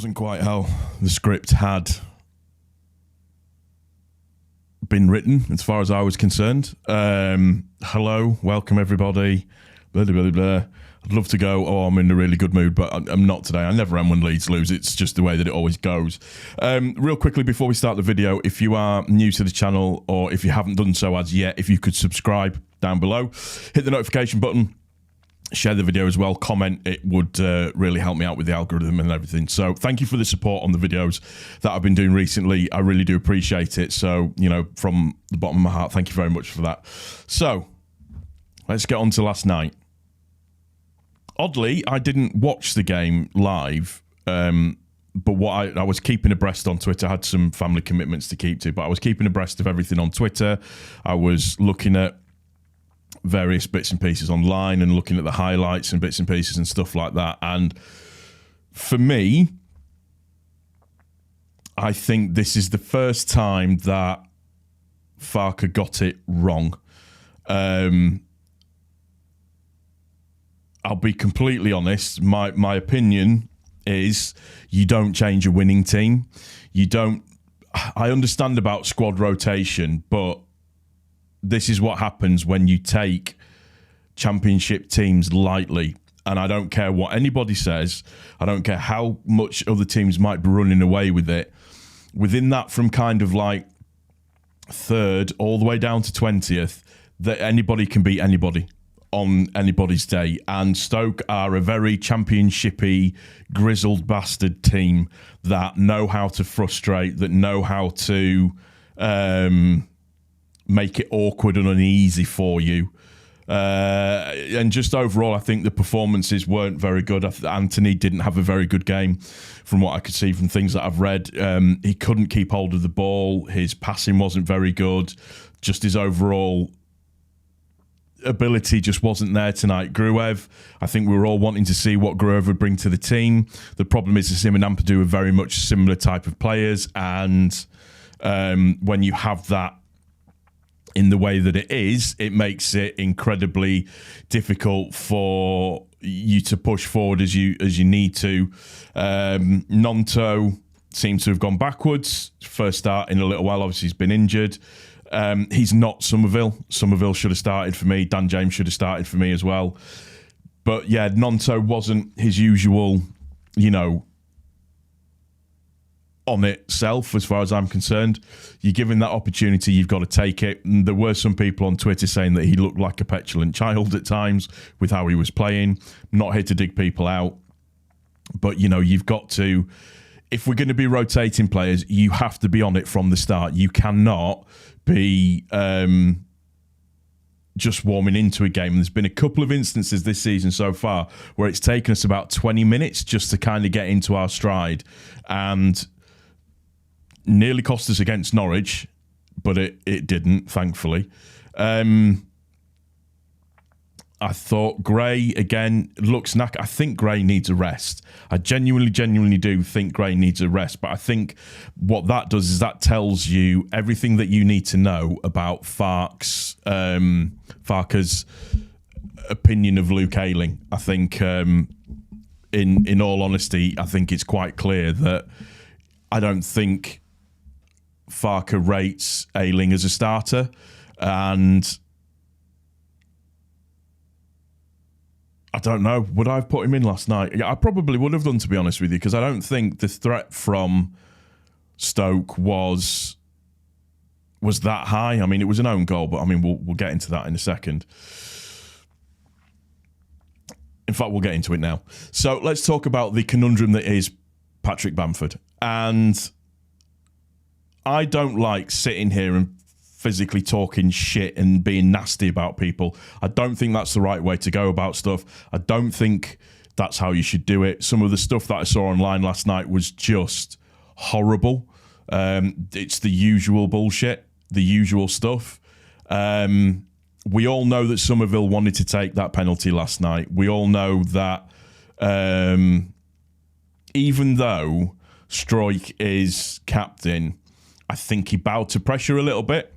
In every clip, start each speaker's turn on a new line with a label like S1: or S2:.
S1: wasn't quite how the script had been written, as far as I was concerned. Hello, welcome everybody. Blah, blah, blah, blah. I'd love to go, I'm in a really good mood, but I'm not today. I never am when Leeds lose. It's just the way that it always goes. Real quickly, before we start the video, if you are new to the channel, or if you haven't done so as yet, if you could subscribe down below, hit the notification button, share the video as well, comment. It would really help me out with the algorithm and everything. So thank you for the support on the videos that I've been doing recently. I really do appreciate it. So, you know, from the bottom of my heart, thank you very much for that. So let's get on to last night. Oddly, I didn't watch the game live, but what I was keeping abreast on Twitter. I had some family commitments to keep to, but I was keeping abreast of everything on Twitter. I was looking at various bits and pieces online and looking at the highlights and bits and pieces and stuff like that. And for me, I think this is the first time that Farke got it wrong. I'll be completely honest. My opinion is you don't change a winning team. You don't. I understand about squad rotation, but this is what happens when you take championship teams lightly. And I don't care what anybody says. I don't care how much other teams might be running away with it. Within that, from kind of like third all the way down to 20th, that anybody can beat anybody on anybody's day. And Stoke are a very championshipy, grizzled bastard team that know how to frustrate, that know how to make it awkward and uneasy for you. And just overall, I think the performances weren't very good. Anthony didn't have a very good game from what I could see from things that I've read. He couldn't keep hold of the ball. His passing wasn't very good. Just his overall ability just wasn't there tonight. Gruev, I think we were all wanting to see what Gruev would bring to the team. The problem is that him and Ampadu are very much similar type of players, and when you have that in the way that it is, it makes it incredibly difficult for you to push forward as you need to. Nonto seems to have gone backwards. First start in a little while. Obviously, he's been injured. He's not Somerville. Somerville should have started for me. Dan James should have started for me as well. But yeah, Nonto wasn't his usual, you know, on itself, as far as I'm concerned. You're given that opportunity, you've got to take it. And there were some people on Twitter saying that he looked like a petulant child at times with how he was playing. I'm not here to dig people out, but you know, you've got to, if we're going to be rotating players, you have to be on it from the start. You cannot be just warming into a game. And there's been a couple of instances this season so far where it's taken us about 20 minutes just to kind of get into our stride, and nearly cost us against Norwich, but it didn't, thankfully. I thought Gray, again, looks knack. I think Gray needs a rest. I genuinely do think Gray needs a rest. But I think what that does is that tells you everything that you need to know about Farke's opinion of Luke Ayling. I think, in all honesty, I think it's quite clear that I don't think Farke rates Ayling as a starter, and I don't know, would I have put him in last night? Yeah, I probably would have done, to be honest with you, because I don't think the threat from Stoke was that high. I mean, it was an own goal, but I mean, we'll get into that in a second. In fact, we'll get into it now. So let's talk about the conundrum that is Patrick Bamford. And I don't like sitting here and physically talking shit and being nasty about people. I don't think that's the right way to go about stuff. I don't think that's how you should do it. Some of the stuff that I saw online last night was just horrible. It's the usual bullshit, the usual stuff. We all know that Somerville wanted to take that penalty last night. We all know that even though Struijk is captain, I think he bowed to pressure a little bit.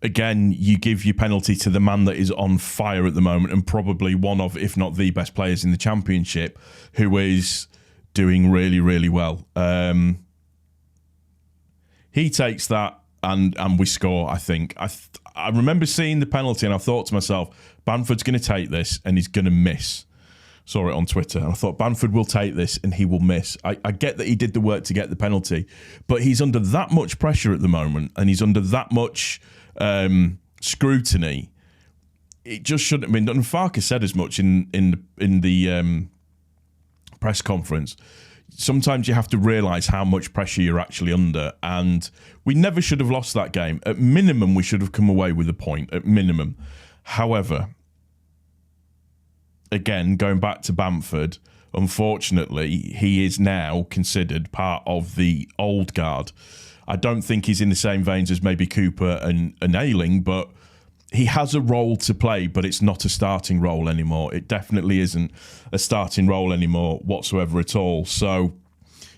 S1: again, you give your penalty to the man that is on fire at the moment and probably one of, if not the best players in the Championship, who is doing really, really well. He takes that and we score, I think. I remember seeing the penalty and I thought to myself, Bamford's going to take this and he's going to miss. Saw it on Twitter and I thought Bamford will take this and he will miss. I get that he did the work to get the penalty, but he's under that much pressure at the moment and he's under that much scrutiny. It just shouldn't have been done. And Farke said as much in the press conference. Sometimes you have to realise how much pressure you're actually under, and we never should have lost that game. At minimum, we should have come away with a point, at minimum. However, again, going back to Bamford, unfortunately, he is now considered part of the old guard. I don't think he's in the same veins as maybe Cooper and Ayling, but he has a role to play, but it's not a starting role anymore. It definitely isn't a starting role anymore whatsoever at all. So,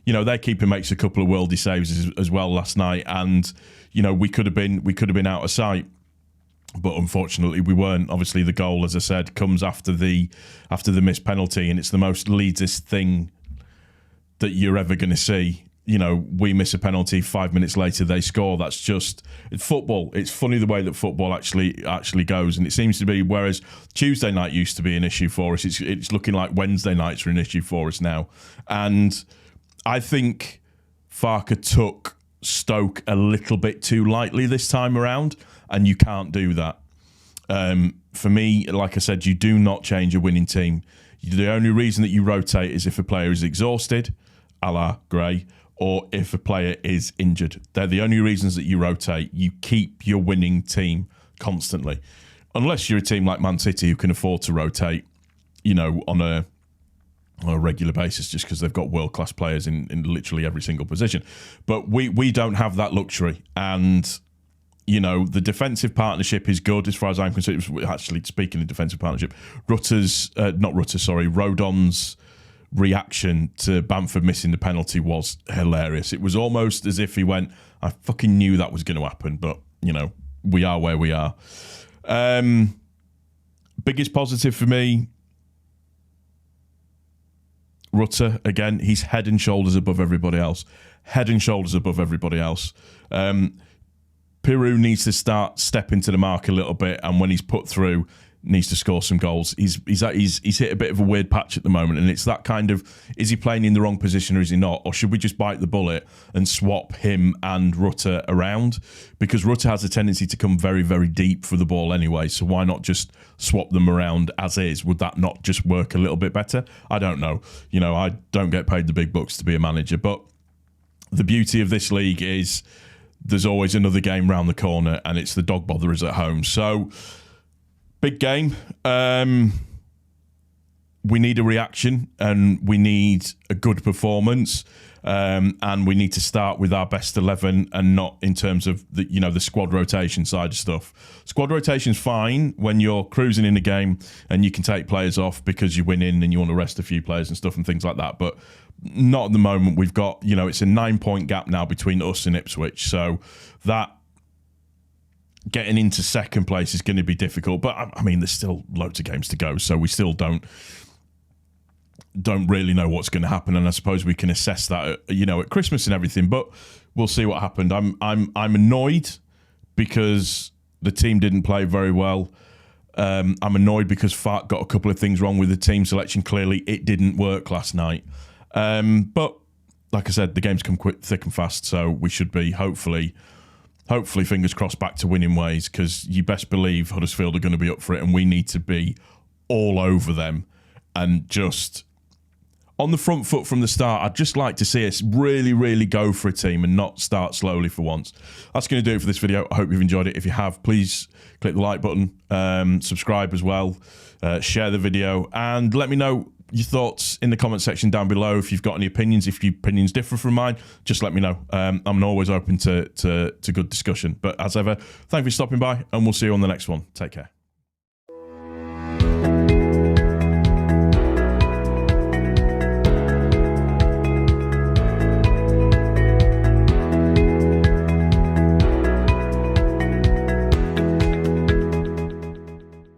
S1: you know, their keeper makes a couple of worldy saves as well last night, and you know we could have been out of sight, but unfortunately we weren't. Obviously, the goal, as I said, comes after the missed penalty, and it's the most Leeds thing that you're ever going to see. You know, we miss a penalty, 5 minutes later they score. That's just football. It's funny the way that football actually goes, and it seems to be. Whereas Tuesday night used to be an issue for us, it's looking like Wednesday nights are an issue for us now. And I think Farke took Stoke a little bit too lightly this time around, and you can't do that. For me, like I said, you do not change a winning team. The only reason that you rotate is if a player is exhausted, a la Gray, or if a player is injured. They're the only reasons that you rotate. You keep your winning team constantly. Unless you're a team like Man City who can afford to rotate, you know, on a regular basis just because they've got world-class players in literally every single position. But we don't have that luxury. And, you know, the defensive partnership is good as far as I'm concerned. Actually, speaking of defensive partnership, Rodon's reaction to Bamford missing the penalty was hilarious. It was almost as if he went, I fucking knew that was going to happen, but, you know, we are where we are. Biggest positive for me, Rutter, again, he's head and shoulders above everybody else. Head and shoulders above everybody else. Piru needs to start stepping to the mark a little bit, and when he's put through, needs to score some goals. He's hit a bit of a weird patch at the moment, and it's that kind of, is he playing in the wrong position or is he not? Or should we just bite the bullet and swap him and Rutter around? Because Rutter has a tendency to come very, very deep for the ball anyway, so why not just swap them around as is? Would that not just work a little bit better? I don't know. You know, I don't get paid the big bucks to be a manager, but the beauty of this league is there's always another game round the corner, and it's the dog botherers at home. So, big game. We need a reaction and we need a good performance. And we need to start with our best 11 and not in terms of the squad rotation side of stuff. Squad rotation's fine when you're cruising in the game and you can take players off because you win in and you want to rest a few players and stuff and things like that. But not at the moment. We've got, it's a 9-point gap now between us and Ipswich. So that getting into second place is going to be difficult, but I mean, there's still loads of games to go, so we still don't really know what's going to happen, and I suppose we can assess that, at Christmas and everything. But we'll see what happened. I'm annoyed because the team didn't play very well. I'm annoyed because Farke got a couple of things wrong with the team selection. Clearly, it didn't work last night. But like I said, the game's come quick, thick and fast, so we should be hopefully, fingers crossed, back to winning ways, because you best believe Huddersfield are going to be up for it, and we need to be all over them and just on the front foot from the start. I'd just like to see us really, really go for a team and not start slowly for once. That's going to do it for this video. I hope you've enjoyed it. If you have, please click the like button, subscribe as well, share the video, and let me know your thoughts in the comment section down below. If you've got any opinions, if your opinions differ from mine, just let me know. I'm always open to good discussion. But as ever, thank you for stopping by, and we'll see you on the next one. Take care.